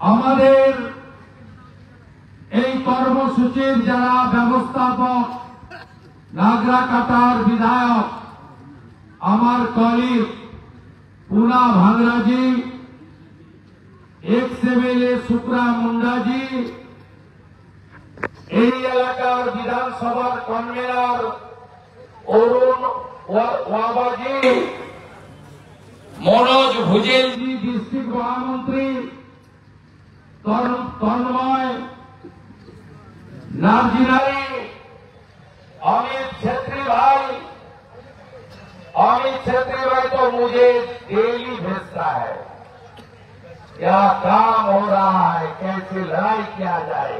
আমাদের এই কর্মসূচির যারা ব্যবস্থাপক, নাগরাকাটার বিধায়ক, আমার কলিগ পুনা ভাংরাজি, এক্স এমএলএ সুপ্রা মুন্ডাজি, এই এলাকার বিধানসভার কনভেনার অরুণ ওয়াবাজি, মনোজ ভুজেলজি, ডিস্ট্রিক্ট মহামন্ত্রী তন্ময় नार्जिनारी, अमित छेत्री भाई तो मुझे डेली भेजता है क्या काम हो रहा है, कैसे लड़ाई किया जाए,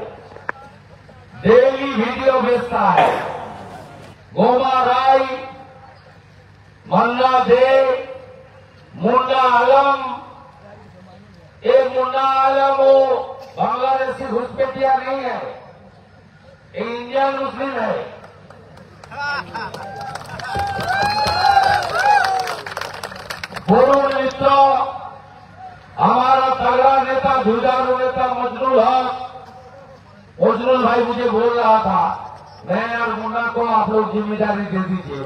डेली वीडियो भेजता है। गोमा राय, मन्ना दे, मुन्ना आलम, एक मुन्ना आलम वो बांग्लादेशी घुसपैठिया नहीं है, इंडियन मुस्लिम है। गुरु मित्र हमारा तगड़ा नेता, जुझारू नेता मजनुल हक, मजनुल भाई मुझे बोल रहा था, मैं और मुन्ना को आप लोग जिम्मेदारी दे दीजिए,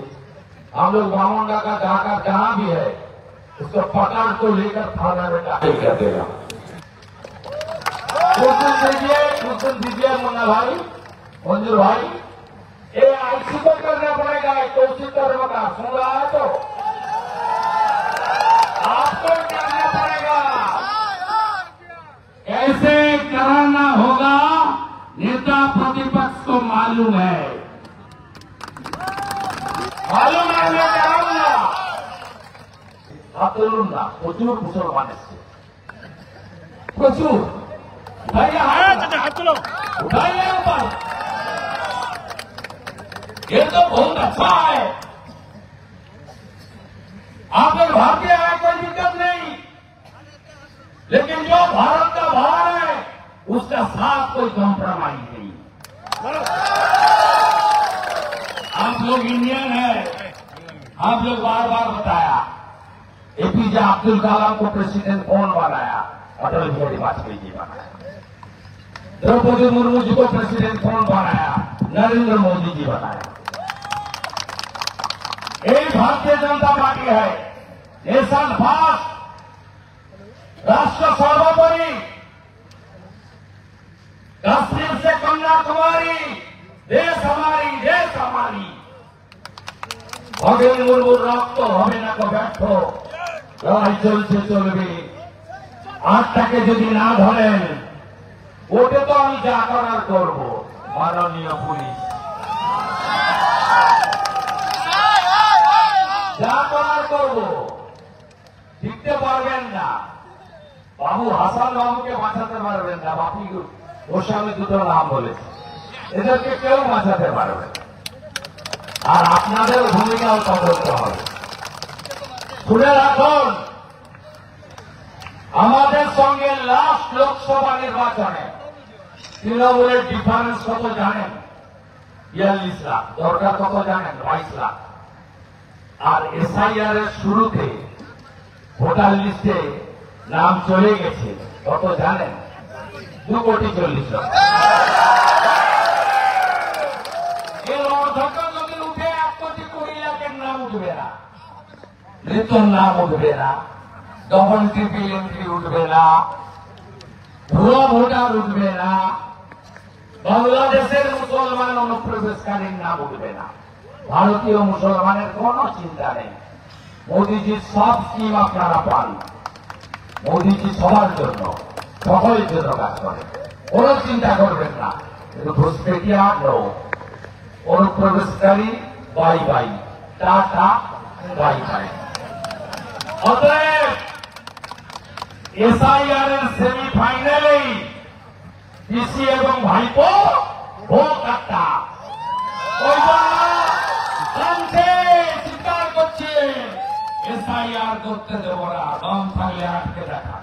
हम लोग बामुंडा का जाकर जहां भी है उसको पकड़ को लेकर थाना में दाखिल कर देगा। कुछ दिन दीजिए मुन्ना भाई, मंजूर भाई, ये आईसी को करना पड़ेगा, कौशिक कर्म का सुन रहा है तो आपको करना पड़ेगा। ऐसे कराना होगा, नेता प्रतिपक्ष को मालूम है, मैं कराऊंगा। ना प्रचुर मुसलमान से प्रचुर उठाइए ऊपर, ये तो बहुत अच्छा है, आप लोग भारतीय है कोई दिक्कत नहीं, लेकिन जो भारत का भार है उसका साथ कोई कॉम्प्रोमाइज नहीं। आप लोग इंडियन है, आप लोग बार बार बताया, एपीजे अब्दुल कलाम को प्रेसिडेंट कौन बनाया, अटल बिहारी वाजपेयी जी बनाया। द्रौपदी मुर्मू जी को प्रेसिडेंट कौन बनाया, नरेंद्र मोदी जी बनाया। एक भारतीय जनता पार्टी है, नेशन फर्स्ट, राष्ट्र सर्वोपरि, कश्मीर से कन्याकुमारी, देश हमारी, देश हमारी। भगेन मुर्मू रक्त হবে না তো ব্যর্থ, লড়াই চলছে চলবে। আটটাকে যদি না ধরেন ওটা তো আমি যা করার করব। মাননীয় পুলিশ যা করার করব, শিখতে পারবেন না। বাবু হাসান বাবুকে বাঁচাতে পারবেন না, বাপি গোস্বামী দুটো নাম বলেছে, এদেরকে কেউ বাঁচাতে পারবে না। আর আপনাদের ভূমিকাও করতে হবে। শুনে রাখুন, আমাদের সঙ্গে লাস্ট লোকসভা নির্বাচনে তৃণমূলের ডিফারেন্স কত জানেন? 42 লাখ, দরকার কত জানেন? 22 লাখ। আর এসআইআর এর শুরুতে ভোটার লিস্টে নাম চলে গেছে কত জানেন? 2,40,00,000 লাখ। এর অর্ধেক যদি উঠে 1,20,00,000 লাখের নাম উঠবে না, মৃত্যুর নাম উঠবে না, ডবল ট্রিপল এন্ট্রি উঠবে না, ভুয়া ভোটার উঠবে না, বাংলাদেশের মুসলমান অনুপ্রবেশকারীর নাম উঠবে না। ভারতীয় মুসলমানের কোন চিন্তা নেই। মোদীজির সব স্কিম আপনারা পান। মোদীজি সবার জন্য, সকলের জন্য কাজ করে, কোন চিন্তা করবেন না। কিন্তু ঘুষপেটিয়া নো, অনুপ্রবেশকারী bye bye, tata bye bye. অতএব এসআইআর এর সেমিফাইনালেই পিসি এবং ভাইপো ভোট একটা। ওই জন্য চিৎকার করছে এসআইআর করতে দেব না, দম থাকলে আটকে দেখা।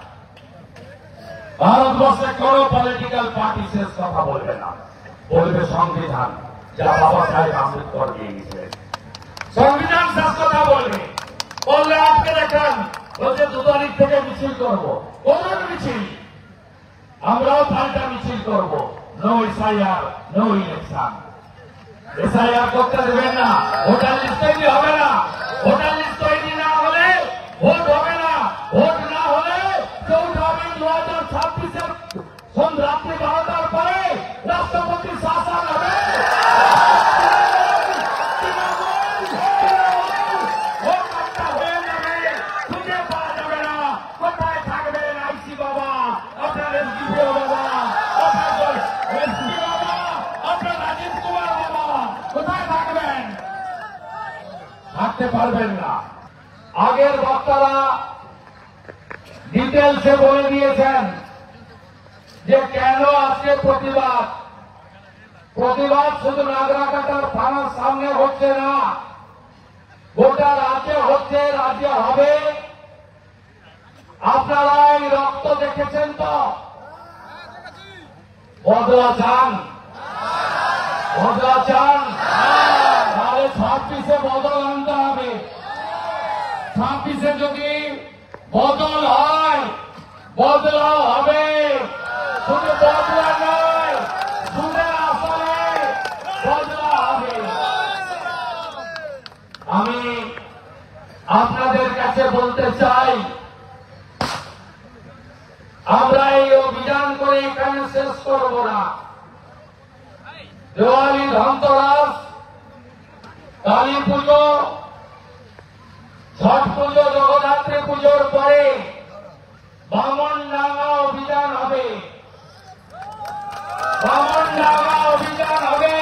ভারতবর্ষে কোন পলিটিক্যাল পার্টি শেষ কথা বলবে না, বলবে সংবিধান, যা বাবা সাহেব আম্বেদকর দিয়ে গেছিলেন। সংবিধান শেষ কথা বলবে, বললে আটকে দেখান। বলছে 2 তারিখ থেকে মিছিল করবো, কোন মিছিল? আমরাও পাল্টা মিছিল করব। No SIR, no election. SIR করতে দেবেন না, ভোটার লিস্ট তৈরি হবে না। ভোটার লিস্ট তৈরি না হলে ভোট হবে না। ভোট না হলে 14 এপ্রিল 2026 রাত্রি 12টার পরে রাষ্ট্রপতি শাসন হবে। খুঁজে পাওয়া যাবে না। কোথায় থাকবেন আইসি বাবা, আপনার এসডিপিও বাবা, আপনার এসপি বাবা, আপনার রাজীব কুমার বাবা, কোথায় থাকবেন? থাকতে পারবেন না। আগের বক্তারা ডিটেলসে বলে দিয়েছেন যে কেন আজকে প্রতিবাদ। প্রতিবাদ শুধু নাগরাকাটার থানার সামনে হচ্ছে না, গোটা রাজ্যে হচ্ছে, রাজ্যে হবে। আপনারা এই রক্ত দেখেছেন তো? বদলা চান? বদলা চান? তাহলে 26-এ বদল আনতে হবে। 26-এ যদি বদল হয়, বদলাও হবে। শুধু বদলা নয়, সুদের আসলে বদলা হবে। আমি আপনাদের কাছে বলতে চাই, আমরা এই অভিযান করে এখানে শেষ করব না। দিওয়ালি, ধনতেরাস, কালী পুজো, ছট পুজো, জগদ্ধাত্রী পুজোর পরে বামনডাঙ্গা অভিযান হবে। বামনডাঙ্গা অভিযান হবে।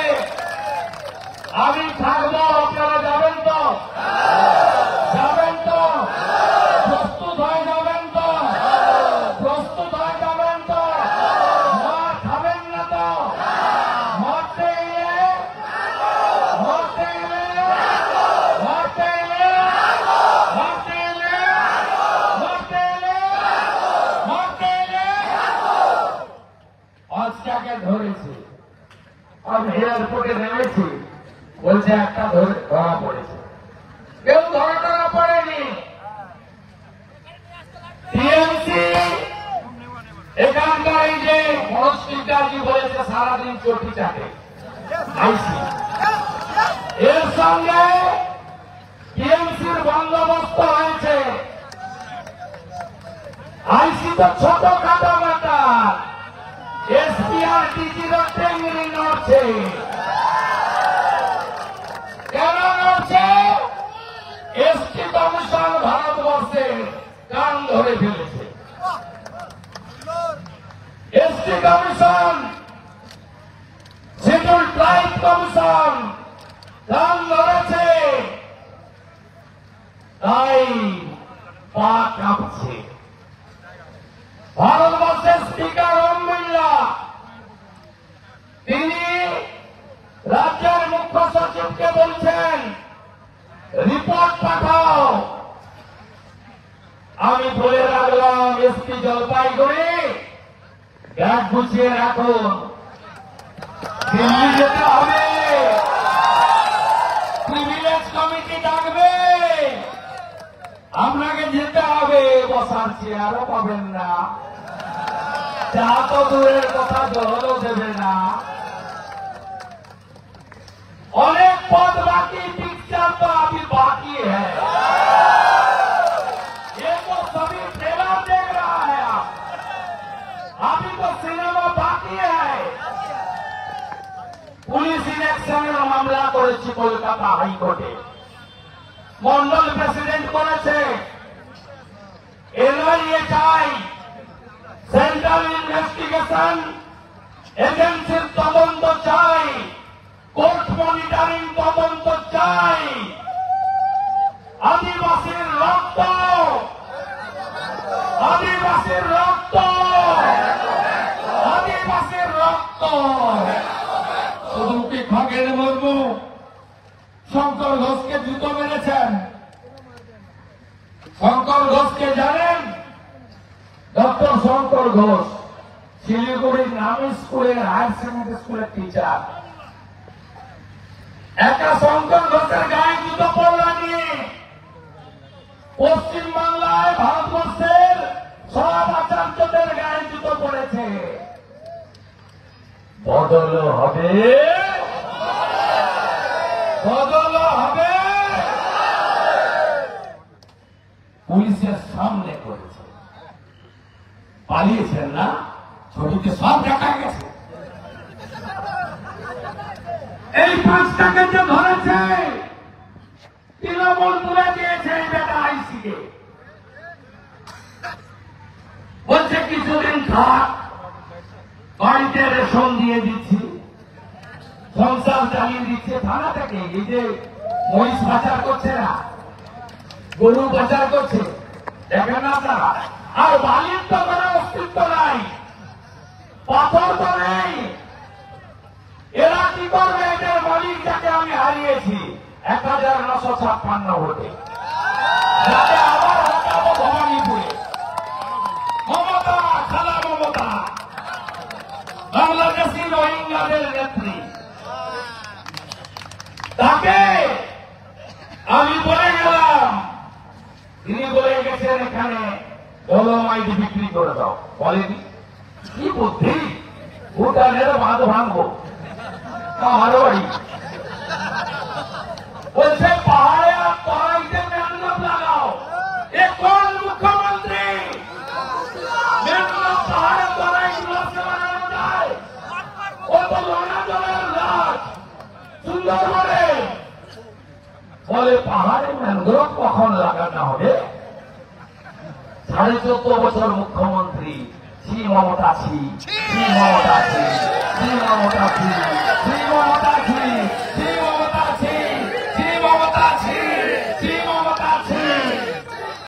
আমি থাকবো, আপনারা যাবেন তো? যাবেন তো? প্রস্তুত হয়ে যাবেন তো? প্রস্তুত হয়ে যাবেন তো? মার খাবেন না তো? মারতে এলে মারতে এলে মারতে এলে মারতে এলে মারতে এলে মারতে এলে আজকে ধরেছি। আমি এয়ারপোর্টে নেমেছি, বলছে একটা ধরা পড়েছে। কেউ ধরা পড়েনি। টিএমসি এখানকার এই যে মনস্পিকারজি বলেছে সারাদিন চটি চাটে আইসি, এর সঙ্গে টিএমসির বন্দোবস্ত হয়েছে। আইসি তো ছোটখাটো ম্যাটার, এসপি আর ডিজিরও টেঙ্গি নড়ছে। কেন নড়ছে? এসটি কমিশন ভারতবর্ষে কান ধরে ফেলেছে। ST commission, schedule tribe commission কান ধরেছে। তাই পা কাঁপছে। ভারতবর্ষের স্পিকার ওম বিড়লা তিনি রাজ্যের মুখ্য সচিবকে বলছেন রিপোর্ট পাঠাও। আমি বলে রাখলাম এসপি জলপাইগুড়ি ব্যাগ গুছিয়ে রাখুন, দিল্লি যেতে হবে। প্রিভিলেজ কমিটি ডাকবে, আপনাকে যেতে হবে। বসার চেয়ারও পাবেন না, চা তো দূরের কথা, জলও দেবে না। अनेक पद बाकी, पिक्चर तो अभी बाकी है। ये तो सभी ट्रेलर देख रहा है आप, अभी तो सिनेमा बाकी है। पुलिस इलेक्शনের মামলা করেছে কলকাতা হাইকোর্টে। মন্ডল প্রেসিডেন্ট বলেছে এনআইএ চাই, সেন্ট্রাল ইনভেস্টিগেশন এজেন্সির তদন্ত চাই, কোর্ট মনিটরিং তদন্ত চাই। আদিবাসীর রক্ত, আদিবাসীর রক্ত, আদিবাসীর রক্ত। শুধু কি খগেন মুর্মু শঙ্কর ঘোষকে জুতো মেরেছেন? শঙ্কর ঘোষকে জানেন? ডক্টর শঙ্কর ঘোষ শিলিগুড়ির নামী স্কুলের হায়ার সেকেন্ডারি স্কুলের টিচার। একা শঙ্কর ঘোষের গায়ে জুতো পড়া নিয়ে পশ্চিমবাংলায় ভারতবর্ষের সব আচার্যদের গায়ে জুতো পড়েছে। বদল হবে, বদল হবে। পুলিশের সামনে করেছে, পালিয়েছেন না, ছবিতে সব দেখা গেছে। এই পাঁচটাকে যে ধরেছে তৃণমূল তুলে দিয়েছে বেটা আইসিকে, বলছে কিছুদিন থাক, বাড়িতে রেশন দিয়ে দিচ্ছি, সংসার চালিয়ে দিচ্ছে। থানা থেকে এই যে মহিষ পাচার করছে না, গরু পাচার করছে, দেখেন না আপনারা। আর বালির তো কোনো অস্তিত্ব নাই, পাথর তো নেই। এরা কি করবে? এদের মালিকটাকে আমি হারিয়েছি 1956 ভোটে, যাতে আবার হটাবো ভবানীপুরে। মমতা, খালা মমতা, বাংলাদেশি রোহিঙ্গাদের নেত্রী, তাকে আমি বলে গেলাম, তিনি বলে গেছেন এখানে ডলোমাইট বিক্রি করে দাও। বলেনি কি বুদ্ধি, ভুটানের বাঁধ ভাঙবো, আমার বাড়ি বলছে পাহাড়ে আর তরাইতে ম্যানগ্রোভ লাগাও। এ কোন মুখ্যমন্ত্রী? ম্যানগ্রোভ পাহাড়ে তরাইগুলো লাগানো যায়? ও তো লোনা জলের গাছ, সুন্দর করে বলে পাহাড়ে ম্যানগ্রোভ কখন লাগানো হবে? 14.5 বছর মুখ্যমন্ত্রী, শ্রী মমতা শ্রী, শ্রী মমতা শ্রী, শ্রী মমতা শ্রী, শ্রী মমতা শ্রী।